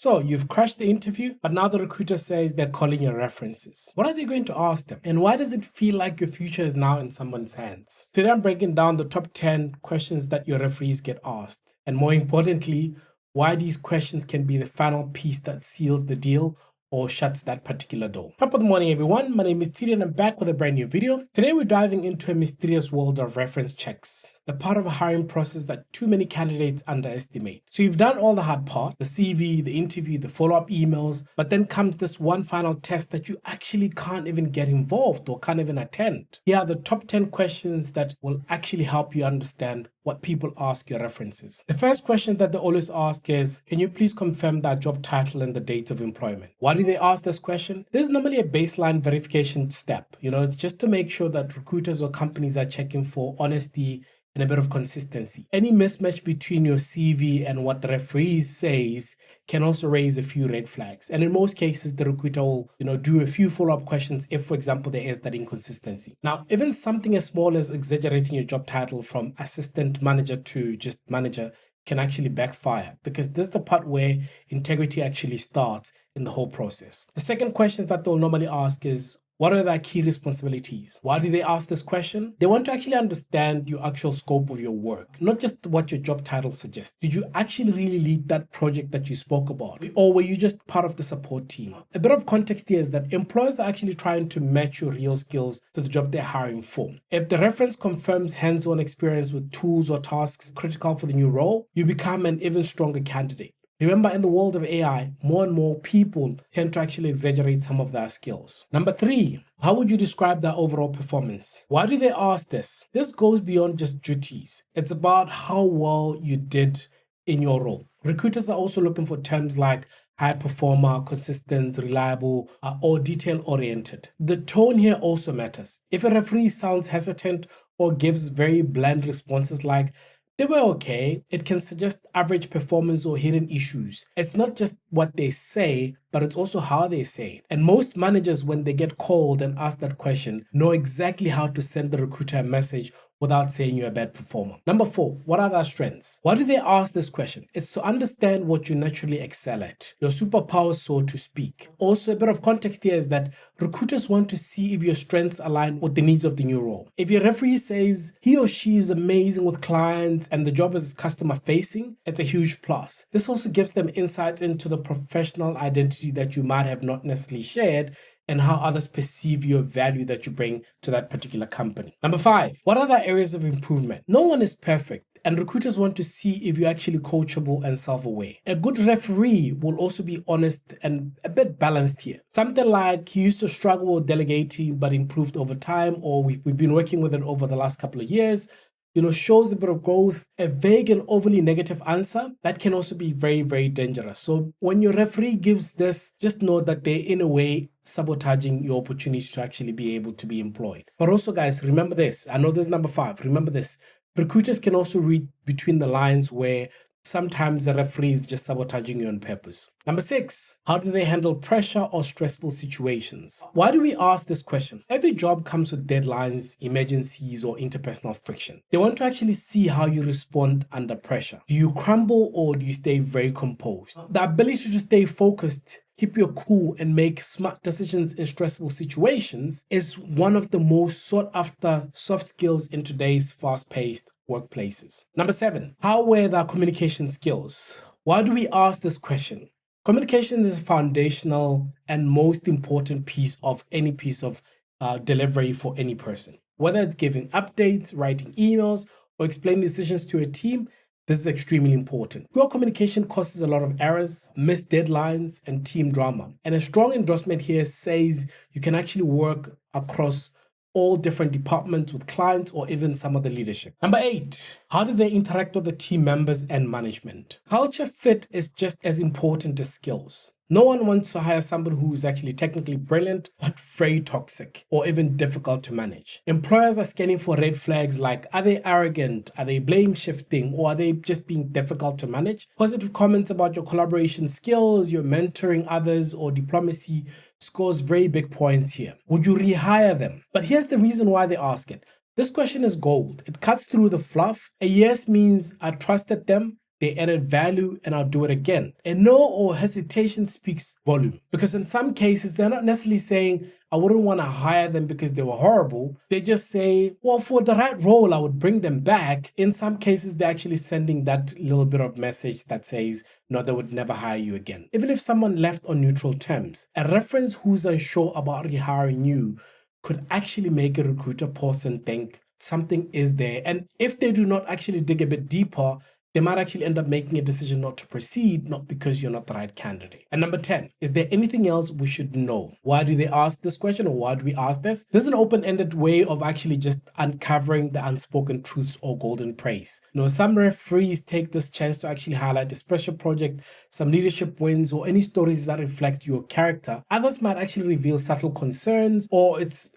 So you've crashed the interview, but now the recruiter says they're calling your references. What are they going to ask them? And why does it feel like your future is now in someone's hands? Today I'm breaking down the top 10 questions that your referees get asked. And more importantly, why these questions can be the final piece that seals the deal or shuts that particular door. Top of the morning, everyone. My name is Tshidi and I'm back with a brand new video. Today we're diving into a mysterious world of reference checks, the part of a hiring process that too many candidates underestimate. So you've done all the hard part, the CV, the interview, the follow-up emails, but then comes this one final test that you actually can't even get involved or can't even attend. Here are the top 10 questions that will actually help you understand what people ask your references. The first question that they always ask is, can you please confirm that job title and the date of employment? Why do they ask this question? This is normally a baseline verification step. It's just to make sure that recruiters or companies are checking for honesty and a bit of consistency. Any mismatch between your CV and what the referee says can also raise a few red flags. And in most cases, the recruiter will, do a few follow-up questions if, for example, there is that inconsistency. Now, even something as small as exaggerating your job title from assistant manager to just manager can actually backfire, because this is the part where integrity actually starts in the whole process. The second question that they'll normally ask is, what are their key responsibilities? Why do they ask this question? They want to actually understand your actual scope of your work, not just what your job title suggests. Did you actually really lead that project that you spoke about? Or were you just part of the support team? A bit of context here is that employers are actually trying to match your real skills to the job they're hiring for. If the reference confirms hands-on experience with tools or tasks critical for the new role, you become an even stronger candidate. Remember, in the world of AI, more and more people tend to actually exaggerate some of their skills. Number 3, how would you describe their overall performance? Why do they ask this? This goes beyond just duties. It's about how well you did in your role. Recruiters are also looking for terms like high performer, consistent, reliable, or detail-oriented. The tone here also matters. If a referee sounds hesitant or gives very bland responses like, they were okay, it can suggest average performance or hidden issues. It's not just what they say, but it's also how they say it. And most managers, when they get called and asked that question, know exactly how to send the recruiter a message without saying you're a bad performer. Number 4, what are their strengths? Why do they ask this question? It's to understand what you naturally excel at, your superpowers, so to speak. Also, a bit of context here is that recruiters want to see if your strengths align with the needs of the new role. If your referee says he or she is amazing with clients and the job is customer facing, it's a huge plus. This also gives them insights into the professional identity that you might have not necessarily shared, and how others perceive your value that you bring to that particular company. Number 5, what are the areas of improvement? No one is perfect, and recruiters want to see if you're actually coachable and self-aware. A good referee will also be honest and a bit balanced here. Something like, he used to struggle with delegating but improved over time, or we've been working with it over the last couple of years, shows a bit of growth. A vague and overly negative answer, that can also be very, very dangerous. So when your referee gives this, just know that they're in a way sabotaging your opportunity to actually be able to be employed. But also, guys, remember this. I know this is number 5. Remember this. Recruiters can also read between the lines where sometimes the referee is just sabotaging you on purpose. Number 6, how do they handle pressure or stressful situations? Why do we ask this question? Every job comes with deadlines, emergencies, or interpersonal friction. They want to actually see how you respond under pressure. Do you crumble or do you stay very composed? The ability to stay focused, keep your cool, and make smart decisions in stressful situations is one of the most sought after soft skills in today's fast-paced workplaces. Number 7, how were their communication skills? Why do we ask this question? Communication is a foundational and most important piece of any piece of delivery for any person. Whether it's giving updates, writing emails, or explaining decisions to a team, this is extremely important. Poor communication causes a lot of errors, missed deadlines, and team drama. And a strong endorsement here says you can actually work across all different departments with clients or even some of the leadership. Number 8, how do they interact with the team members and management? Culture fit is just as important as skills. No one wants to hire somebody who is actually technically brilliant, but very toxic or even difficult to manage. Employers are scanning for red flags like, are they arrogant? Are they blame shifting? Or are they just being difficult to manage? Positive comments about your collaboration skills, your mentoring others, or diplomacy scores very big points here. Would you rehire them? But here's the reason why they ask it. This question is gold. It cuts through the fluff. A yes means I trusted them. they added value, and I'll do it again. A no or hesitation speaks volume, because in some cases, they're not necessarily saying, I wouldn't want to hire them because they were horrible. They just say, well, for the right role, I would bring them back. In some cases, they're actually sending that little bit of message that says, no, they would never hire you again. Even if someone left on neutral terms, a reference who's unsure about rehiring you could actually make a recruiter pause and think something is there. And if they do not actually dig a bit deeper, they might actually end up making a decision not to proceed, not because you're not the right candidate. And number 10, is there anything else we should know? Why do they ask this question, or why do we ask this? This is an open-ended way of actually just uncovering the unspoken truths or golden praise. Some referees take this chance to actually highlight a special project, some leadership wins, or any stories that reflect your character. Others might actually reveal subtle concerns, or it's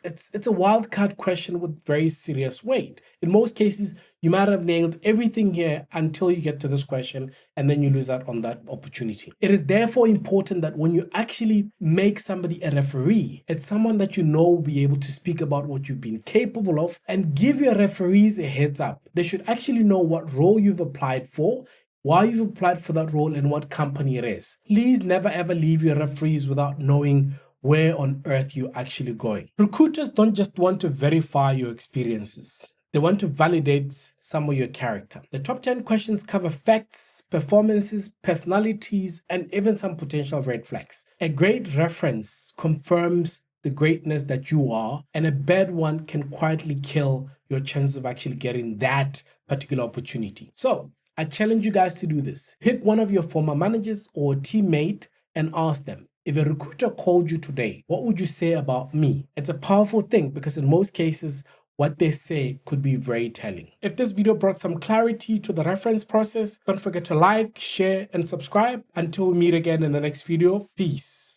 a wild card question with very serious weight. In most cases, you might have nailed everything here until you get to this question, and then you lose out on that opportunity. It is therefore important that when you actually make somebody a referee, it's someone that you know will be able to speak about what you've been capable of and give your referees a heads up. They should actually know what role you've applied for, why you've applied for that role, and what company it is. Please never ever leave your referees without knowing where on earth you're actually going. Recruiters don't just want to verify your experiences. They want to validate some of your character. The top 10 questions cover facts, performances, personalities, and even some potential red flags. A great reference confirms the greatness that you are, and a bad one can quietly kill your chances of actually getting that particular opportunity. So I challenge you guys to do this. Pick one of your former managers or teammate and ask them, if a recruiter called you today, what would you say about me? It's a powerful thing, because in most cases, what they say could be very telling. If this video brought some clarity to the reference process, don't forget to like, share, and subscribe. Until we meet again in the next video, peace.